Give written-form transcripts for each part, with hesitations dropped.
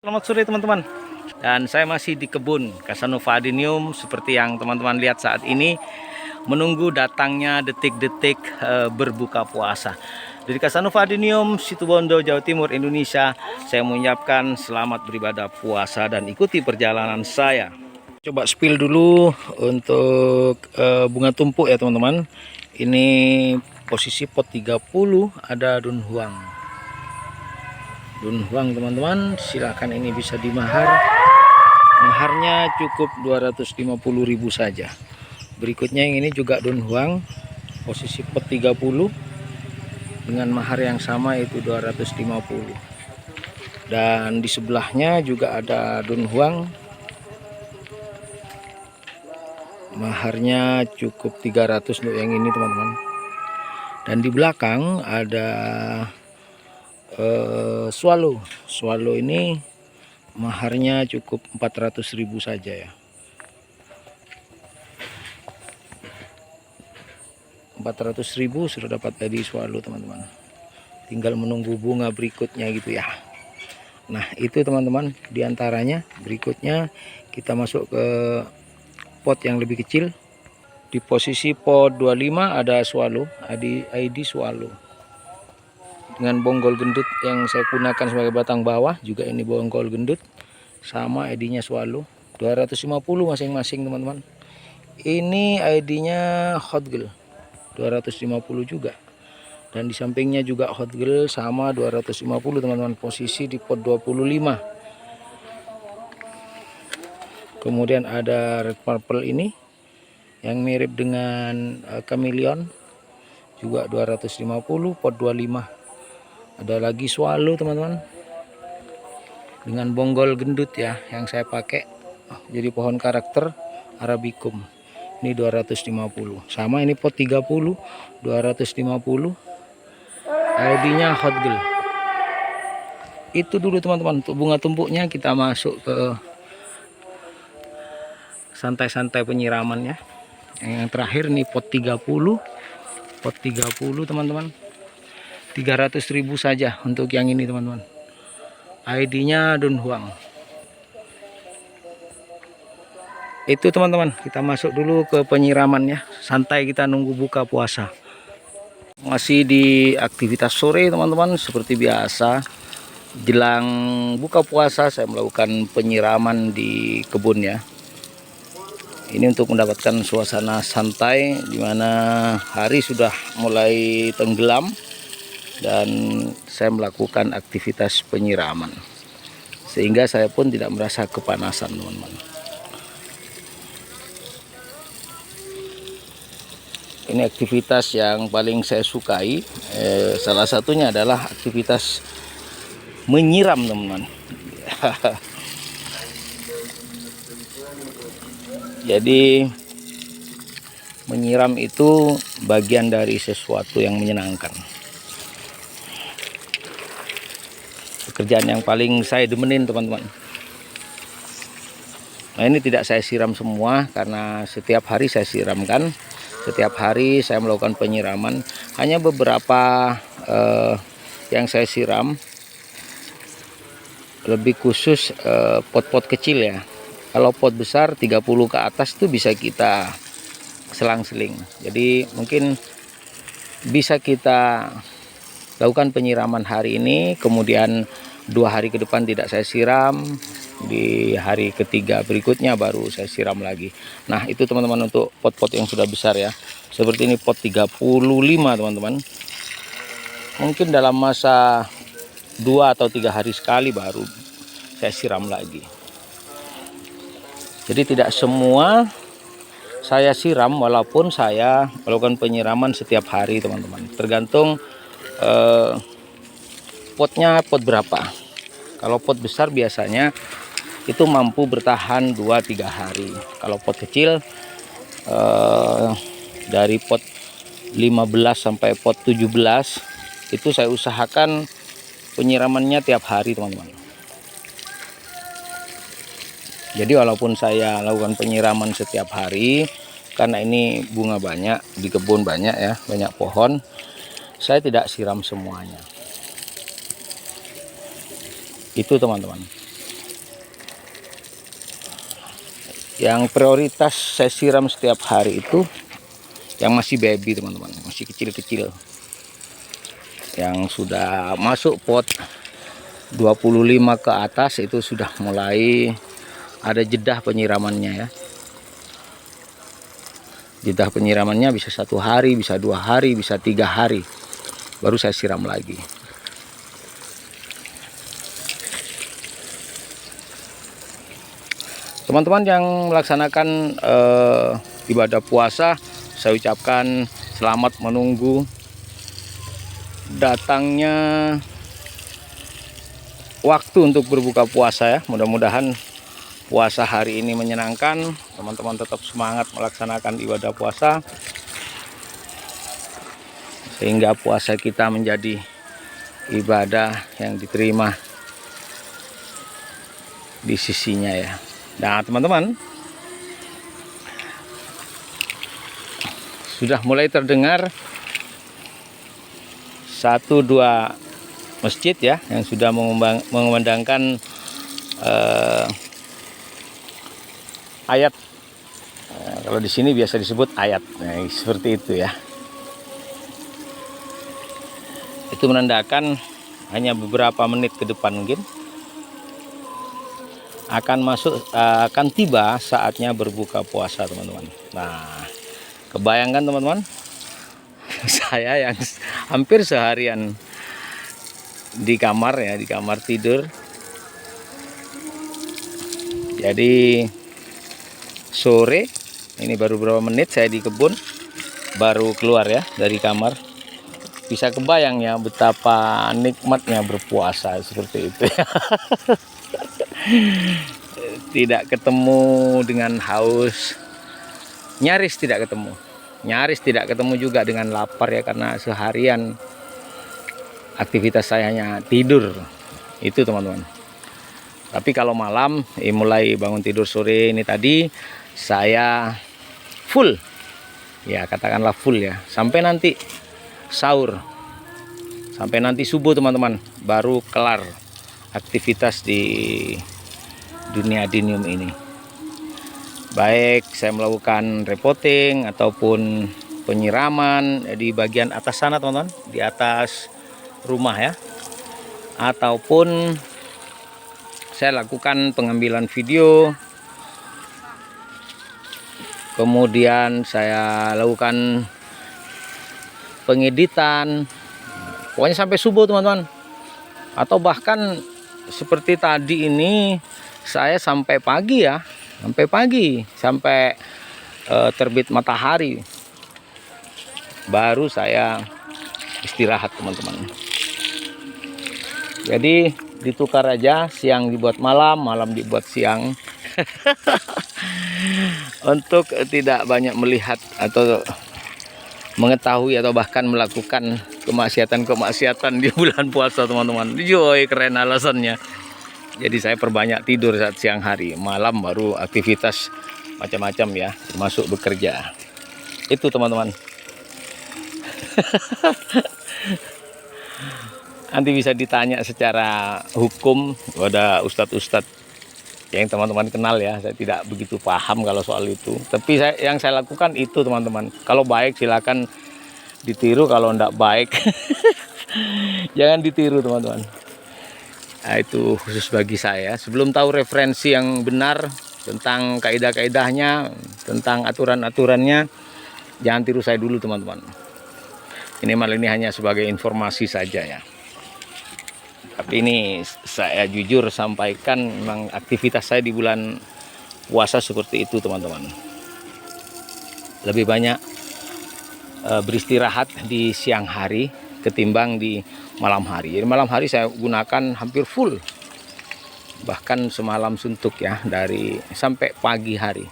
Selamat sore teman-teman. Dan saya masih di kebun Casanova adenium seperti yang teman-teman lihat saat ini, menunggu datangnya detik-detik berbuka puasa. Dari Casanova adenium, Situbondo, Jawa Timur, Indonesia, saya mengucapkan selamat beribadah puasa dan ikuti perjalanan saya. Coba spill dulu untuk bunga tumpuk ya teman-teman. Ini posisi pot 30, ada dunhuang. Dunhuang teman-teman, silakan ini bisa dimahar. Maharnya cukup 250.000 saja. Berikutnya yang ini juga dunhuang, posisi pot 30 dengan mahar yang sama, itu 250. Dan di sebelahnya juga ada dunhuang, maharnya cukup 300 untuk yang ini teman-teman. Dan di belakang ada swallow ini maharnya cukup 400.000 saja ya. 400.000 sudah dapat tadi swallow teman-teman, tinggal menunggu bunga berikutnya gitu ya. Nah itu teman-teman diantaranya. Berikutnya kita masuk ke pot yang lebih kecil. Di posisi pot 25 ada swallow, ID swallow dengan bonggol gendut yang saya gunakan sebagai batang bawah. Juga ini bonggol gendut, sama ID-nya swallow, 250 masing-masing teman-teman. Ini ID-nya hot girl, 250 juga. Dan di sampingnya juga hot girl, sama 250 teman-teman, posisi di pot 25. Kemudian ada red purple ini yang mirip dengan chameleon, juga 250, pot 25. Ada lagi swallow teman-teman dengan bonggol gendut ya, yang saya pakai jadi pohon karakter arabicum. Ini 250. Sama ini pot 30, 250. ID-nya hot girl. Itu dulu teman-teman untuk bunga tumpuknya. Kita masuk ke santai-santai penyiramannya. Yang terakhir nih pot 30. Pot 30 teman-teman, 300.000 saja untuk yang ini teman-teman. ID-nya dunhuang. Itu teman-teman, kita masuk dulu ke penyiramannya. Santai kita nunggu buka puasa. Masih di aktivitas sore teman-teman, seperti biasa. Jelang buka puasa saya melakukan penyiraman di kebun ya. Ini untuk mendapatkan suasana santai di mana hari sudah mulai tenggelam dan saya melakukan aktivitas penyiraman, sehingga saya pun tidak merasa kepanasan teman-teman. Ini aktivitas yang paling saya sukai. Salah satunya adalah aktivitas menyiram teman-teman. Jadi menyiram itu bagian dari sesuatu yang menyenangkan. Pekerjaan yang paling saya demenin teman-teman. Nah ini tidak saya siram semua karena setiap hari saya siramkan. Setiap hari saya melakukan penyiraman. Hanya beberapa yang saya siram, lebih khusus pot-pot kecil ya. Kalau pot besar 30 ke atas itu bisa kita selang-seling. Jadi mungkin bisa kita lakukan penyiraman hari ini, kemudian 2 hari ke depan tidak saya siram, di hari ketiga berikutnya baru saya siram lagi. Nah itu teman-teman untuk pot-pot yang sudah besar ya. Seperti ini pot 35 teman-teman. Mungkin dalam masa 2 atau 3 hari sekali baru saya siram lagi. Jadi tidak semua saya siram, walaupun saya melakukan penyiraman setiap hari teman-teman. Tergantung potnya pot berapa. Kalau pot besar biasanya itu mampu bertahan 2-3 hari. Kalau pot kecil dari pot 15 sampai pot 17 itu saya usahakan penyiramannya tiap hari teman-teman. Jadi walaupun saya lakukan penyiraman setiap hari, karena ini bunga banyak di kebun, banyak ya, banyak pohon, saya tidak siram semuanya. Itu teman-teman. Yang prioritas saya siram setiap hari itu yang masih baby teman-teman, masih kecil-kecil. Yang sudah masuk pot 25 ke atas itu sudah mulai ada jedah penyiramannya ya. Jedah penyiramannya bisa 1 hari, bisa 2 hari, bisa 3 hari. Baru saya siram lagi. Teman-teman yang melaksanakan ibadah puasa, saya ucapkan selamat menunggu datangnya waktu untuk berbuka puasa ya. Mudah-mudahan puasa hari ini menyenangkan, teman-teman tetap semangat melaksanakan ibadah puasa sehingga puasa kita menjadi ibadah yang diterima di sisinya ya. Nah teman-teman, sudah mulai terdengar 1-2 masjid ya yang sudah mengumandangkan ayat. Nah, kalau di sini biasa disebut ayat. Nah, seperti itu ya. Itu menandakan hanya beberapa menit ke depan mungkin akan tiba saatnya berbuka puasa teman-teman. Nah, kebayangkan teman-teman, saya yang hampir seharian di kamar ya, di kamar tidur. Jadi sore ini baru beberapa menit saya di kebun, baru keluar ya dari kamar. Bisa kebayang ya betapa nikmatnya berpuasa seperti itu ya. Tidak ketemu dengan haus, nyaris tidak ketemu juga dengan lapar ya, karena seharian aktivitas saya hanya tidur itu teman-teman. Tapi kalau malam mulai bangun tidur sore ini tadi saya full ya, katakanlah full ya, sampai nanti sahur, sampai nanti subuh teman-teman, baru kelar aktivitas di dunia adenium ini. Baik saya melakukan repotting ataupun penyiraman di bagian atas sana teman-teman, di atas rumah ya, ataupun saya lakukan pengambilan video, kemudian saya lakukan pengeditan, pokoknya sampai subuh teman-teman. Atau bahkan seperti tadi ini saya sampai pagi ya, sampai terbit matahari, baru saya istirahat teman-teman. Jadi ditukar aja, siang dibuat malam, malam dibuat siang. Untuk tidak banyak melihat atau mengetahui atau bahkan melakukan kemaksiatan di bulan puasa teman-teman. Joy, keren alasannya. Jadi saya perbanyak tidur saat siang hari, malam baru aktivitas macam-macam ya, termasuk bekerja. Itu teman-teman. Nanti bisa ditanya secara hukum pada ustadz-ustadz yang teman-teman kenal ya. Saya tidak begitu paham kalau soal itu, tapi yang saya lakukan itu teman-teman. Kalau baik silakan ditiru, kalau enggak baik jangan ditiru teman-teman. Nah, itu khusus bagi saya. Sebelum tahu referensi yang benar tentang kaidah-kaidahnya, tentang aturan-aturannya, jangan tiru saya dulu teman-teman. Ini hanya sebagai informasi saja ya. Tapi ini saya jujur sampaikan, memang aktivitas saya di bulan puasa seperti itu teman-teman. Lebih banyak beristirahat di siang hari ketimbang di malam hari. Jadi malam hari saya gunakan hampir full, bahkan semalam suntuk ya, dari sampai pagi hari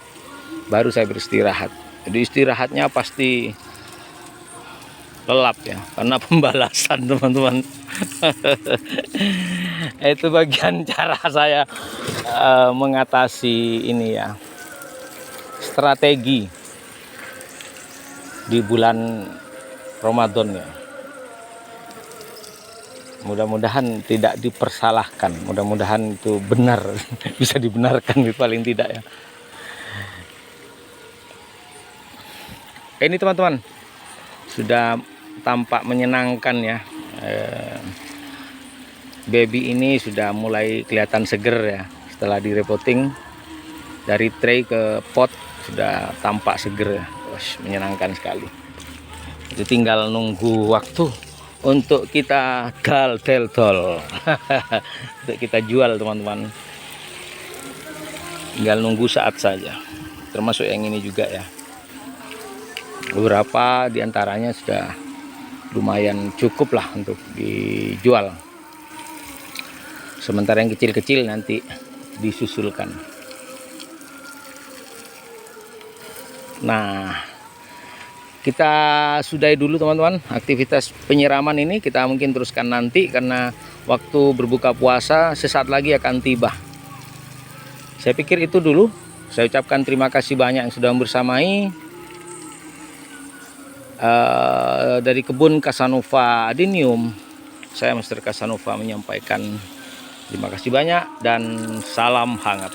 baru saya beristirahat. Jadi istirahatnya pasti lelap ya, karena pembalasan teman-teman. Itu bagian cara saya mengatasi ini ya, strategi di bulan Ramadan ya. Mudah-mudahan tidak dipersalahkan, mudah-mudahan itu benar, bisa dibenarkan paling tidak ya. Ini teman-teman sudah tampak menyenangkan ya. Baby ini sudah mulai kelihatan seger ya, setelah direpotting dari tray ke pot sudah tampak seger ya. Menyenangkan sekali. Itu tinggal nunggu waktu untuk kita dol untuk kita jual teman-teman. Tinggal nunggu saat saja. Termasuk yang ini juga ya. Beberapa diantaranya sudah lumayan cukup lah untuk dijual. Sementara yang kecil-kecil nanti disusulkan. Nah, kita sudahi dulu teman-teman aktivitas penyiraman ini. Kita mungkin teruskan nanti karena waktu berbuka puasa sesaat lagi akan tiba. Saya pikir itu dulu. Saya ucapkan terima kasih banyak yang sudah bersamai. Dari kebun Casanova Adenium, saya Master Casanova menyampaikan terima kasih banyak dan salam hangat.